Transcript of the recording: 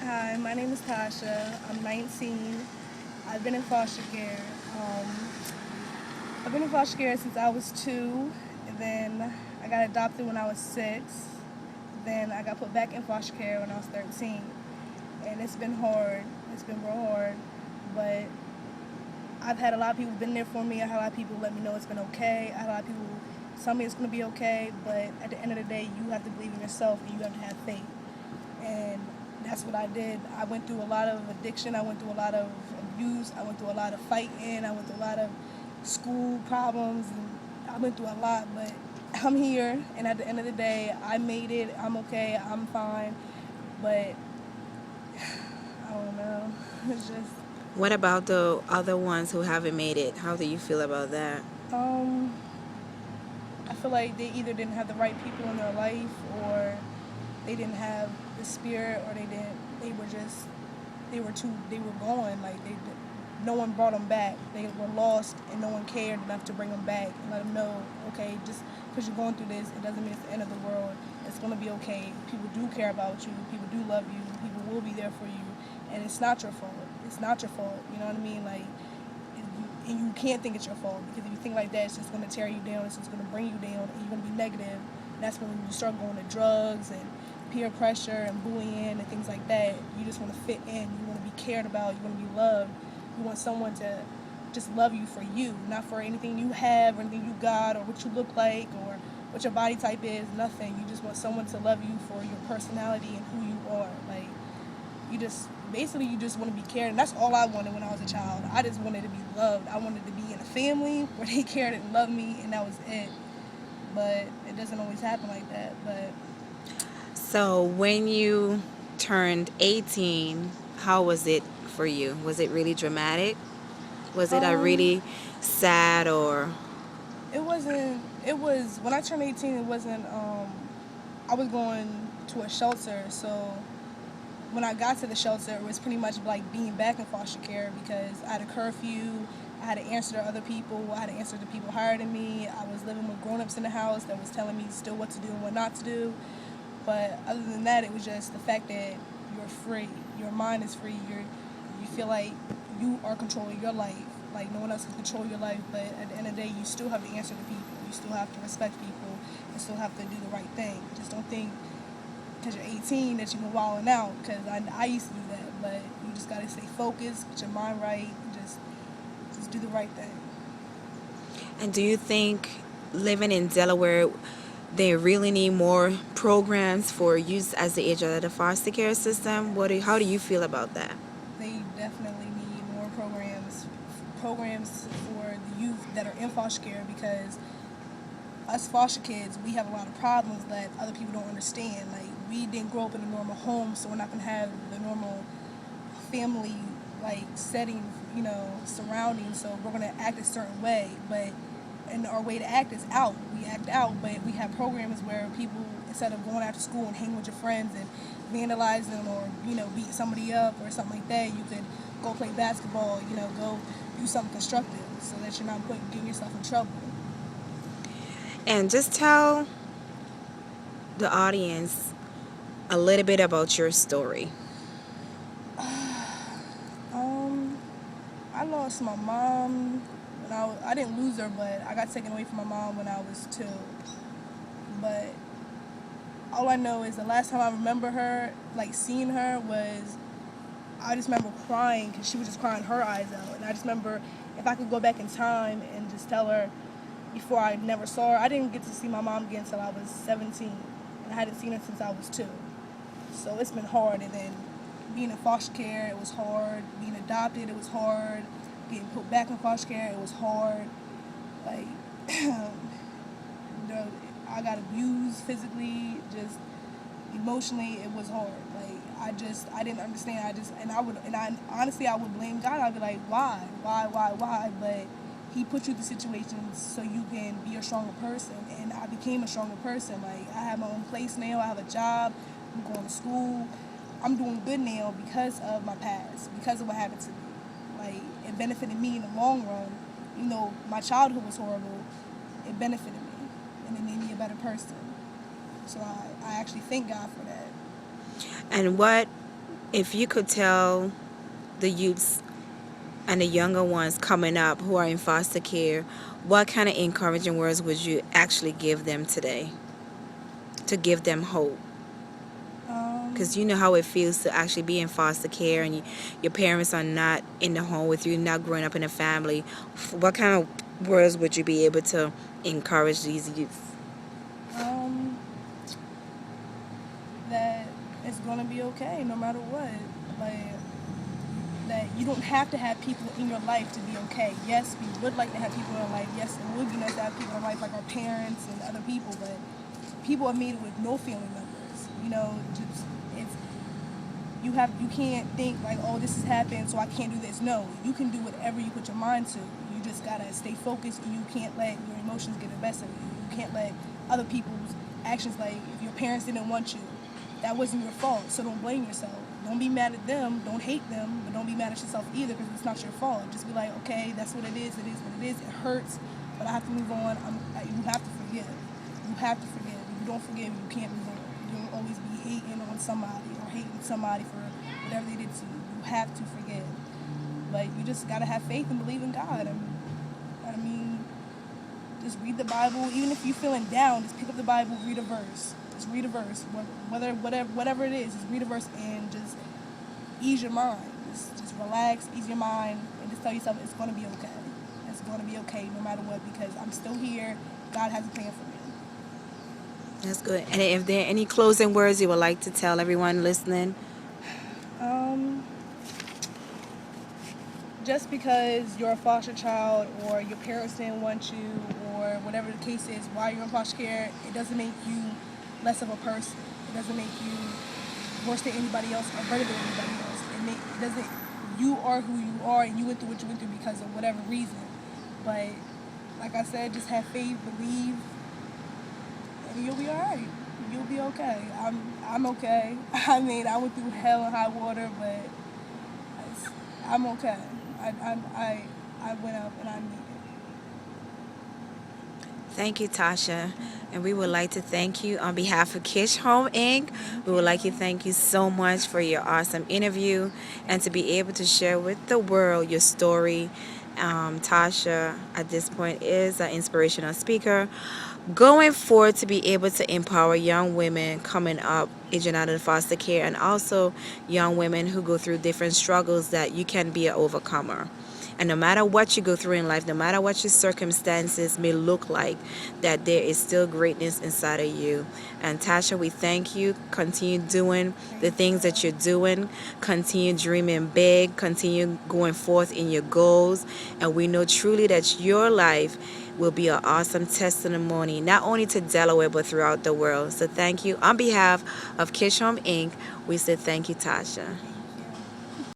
Hi, my name is Tasha. I'm 19. I've been in foster care. Um, I've been in foster care since I was 2, and then I got adopted when I was 6. Then I got put back in foster care when I was 13. And it's been hard. It's been real hard. But I've had a lot of people been there for me. I had a lot of people let me know it's been okay. I had a lot of people tell me it's going to be okay. But at the end of the day, you have to believe in yourself and you have to have faith. And that's what I did. I went through a lot of addiction. I went through a lot of abuse. I went through a lot of fighting. I went through a lot of school problems. And I went through a lot, but I'm here. And at the end of the day, I made it. I'm okay. I'm fine. But I don't know. It's just What about the other ones who haven't made it? How do you feel about that? um. I feel like they either didn't have the right people in their life, or they didn't have the spirit, or they were just they were gone, like no one brought them back. They were lost and no one cared enough to bring them back and let them know, okay, just because you're going through this, it doesn't mean it's the end of the world. It's going to be okay. People do care about you. People do love you. People will be there for you, and it's not your fault. It's not your fault. You know what I mean? Like, and you can't think it's your fault, because if you think like that, it's just going to tear you down. It's just going to bring you down, and you're going to be negative. And that's when you start going to drugs and peer pressure and bullying and things like that. You just want to fit in. You want to be cared about. You want to be loved. You want someone to just love you for you, not for anything you have or anything you got or what you look like or what your body type is. Nothing. You just want someone to love you for your personality and who you are. Like, you just basically you just want to be cared, and that's all I wanted when I was a child. I just wanted to be loved. I wanted to be in a family where they cared and loved me, and that was it. But it doesn't always happen like that. But So, when you turned 18, how was it for you? Was it really dramatic? Was it a um really sad or it wasn't. It was when I turned 18. It wasn't. I was going to a shelter, so when I got to the shelter, it was pretty much like being back in foster care, because I had a curfew. I had to answer to other people. I had to answer to people higher than me. I was living with grown-ups in the house that was telling me still what to do and what not to do. But other than that, it was just the fact that you're free. Your mind is free. You feel like you are controlling your life. Like no one else can control your life. But at the end of the day, you still have to answer to people. You still have to respect people. You still have to do the right thing. Just don't think because you're 18 that you're wilding out. Because I used to do that. But you just gotta stay focused, get your mind right, and just do the right thing. and do you think living in Delaware they really need more programs for use as the age of the foster care system? How do you feel about that? They definitely need more programs for the youth that are in foster care, because us foster kids, we have a lot of problems that other people don't understand. Like, we didn't grow up in a normal home, so we're not gonna have the normal family like setting, surroundings. So we're gonna act a certain way, but and our way to act is out. We act out, but we have programs where people, instead of going after school and hanging with your friends and vandalize them, or beat somebody up or something like that, you could go play basketball. Go do something constructive so that you're not getting yourself in trouble. And just tell the audience a little bit about your story. Um, I lost my mom when I didn't lose her, but I got taken away from my mom when I was 2. But all I know is the last time I remember her, like seeing her, was I just remember crying, because she was just crying her eyes out. And I just remember, if I could go back in time and just tell her, before I never saw her, I didn't get to see my mom again until I was 17. And I hadn't seen her since I was 2. So it's been hard. And then being in foster care, it was hard. Being adopted, it was hard. Getting put back in foster care, it was hard. Like, I got abused physically, just emotionally. It was hard. Like, I didn't understand. I honestly, I would blame God. I'd be like, why? But He put you through situations so you can be a stronger person. And I became a stronger person. Like, I have my own place now. I have a job. I'm going to school. I'm doing good now because of my past, because of what happened to me. Like, it benefited me in the long run. My childhood was horrible. It benefited me, and it made me a better person. So I actually thank God for that. And what If you could tell the youths and the younger ones coming up who are in foster care, what kind of encouraging words would you actually give them today to give them hope? Um, Because you know how it feels to actually be in foster care and your parents are not in the home with you, not growing up in a family. What kind of words would you be able to encourage these youth? um, that it's gonna be okay no matter what. Like that you don't have to have people in your life to be okay. Yes, we would like to have people in our life. Yes, it would be nice to have people in our life like our parents and other people, but people are made with no family members. You know, just it's you can't think like, oh, this has happened, so I can't do this. No, you can do whatever you put your mind to. You just gotta stay focused, and you can't let your emotions get the best of you. You can't let other people's actions, like if your parents didn't want you, that wasn't your fault. So don't blame yourself. Don't be mad at them. Don't hate them, but don't be mad at yourself either because it's not your fault. Just be like, okay, that's what it is. It is what it is. It hurts, but I have to move on. You have to forgive. You have to forgive. If you don't forgive, you can't move on. You'll always be hating on somebody or hating somebody for whatever they did to you. You have to forgive. But you just gotta have faith and believe in God. I mean, just read the Bible. Even if you're feeling down, just pick up the Bible, read a verse. Just read a verse. Whatever it is, just read a verse and just ease your mind. Just relax, ease your mind, and just tell yourself it's gonna be okay. It's gonna be okay no matter what because I'm still here. God has a plan for me. That's good. And if there are any closing words you would like to tell everyone listening? Um, just because you're a foster child or your parents didn't want you or whatever the case is, while you're in foster care, it doesn't make you less of a person. It doesn't make you worse than anybody else or better than anybody else. It doesn't. You are who you are, and you went through what you went through because of whatever reason. But like I said, just have faith, believe, and you'll be all right. You'll be okay. I'm okay. I mean, I went through hell and high water, but I'm okay. I went up and I made it. Thank you, Tasha. And we would like to thank you on behalf of Kishhomeinc. We would like to thank you so much for your awesome interview and to be able to share with the world your story. Tasha, at this point, is an inspirational speaker. Going forward to be able to empower young women coming up, aging out of foster care, and also young women who go through different struggles that you can be an overcomer. And no matter what you go through in life, no matter what your circumstances may look like, that there is still greatness inside of you. And Tasha, we thank you. Continue doing the things that you're doing. Continue dreaming big. Continue going forth in your goals. And we know truly that your life will be an awesome testimony, not only to Delaware, but throughout the world. So thank you. On behalf of Kishhomeinc, we say thank you, Tasha.